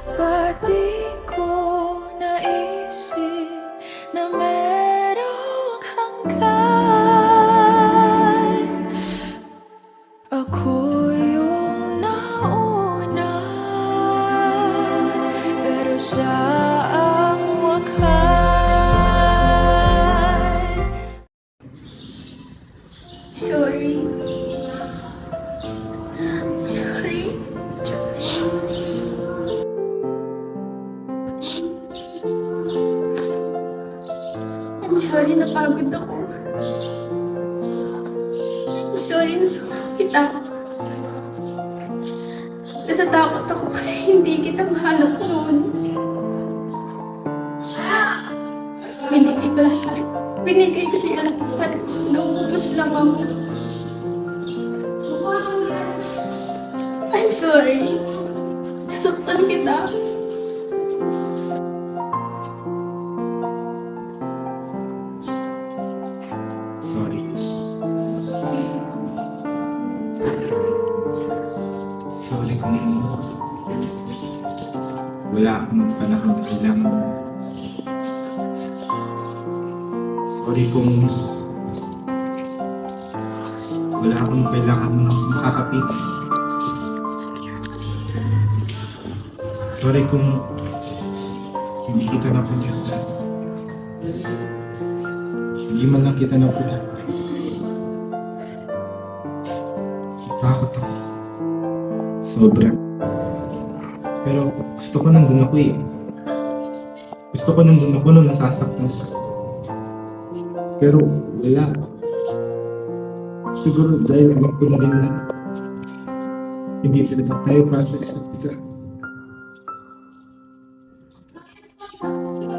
Ba't di ko naisip na merong hanggan? Ako yung nauna, pero siya ang wakas. Sorry. Sorry. I'm sorry, napagod ako. I'm sorry, nasaktan kita. Natatakot ako kasi hindi kita mahanap noon. Binigay ko lahat. Binigay ko siya lahat. Naubos lang ako. I'm sorry. Nasaktan kita. Sorry. Sorry kung wala akong panahon na kailangan mo. Sorry kung wala akong kailangan mo makakapit. Sorry kung hindi kita napunta. Hindi man lang kita napunta. Takot ako. Sobra. Pero gusto ko nandun ako eh. Gusto ko nandun ako nung nasasaktan ka. Pero wala. Siguro dahil alam ko na din na hindi talaga tayo para sa isa't isa.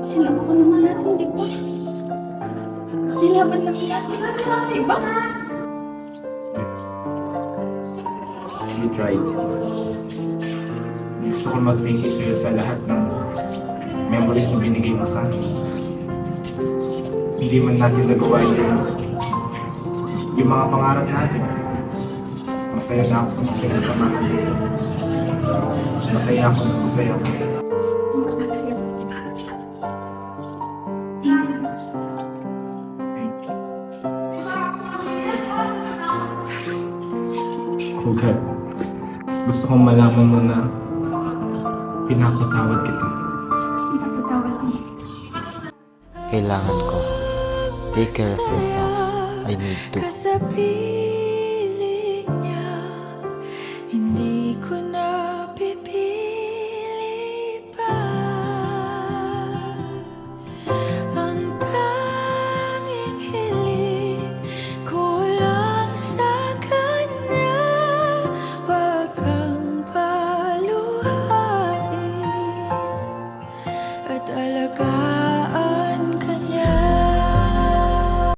Sinabi ko naman natin, di ba? Nilaban naman natin. Diba? You tried. Gusto ko mag-thank you sa'yo sa lahat ng memories na binigay mo sa akin. Hindi man natin nagawa yung mga pangarap natin. Masaya na ako sa mga pinasamahan. Masaya ako. Okay. Gusto kong malaman mo na pinapatawad kita. Napatawad niya. Kailangan ko. Take care of yourself. I need to. Kasabi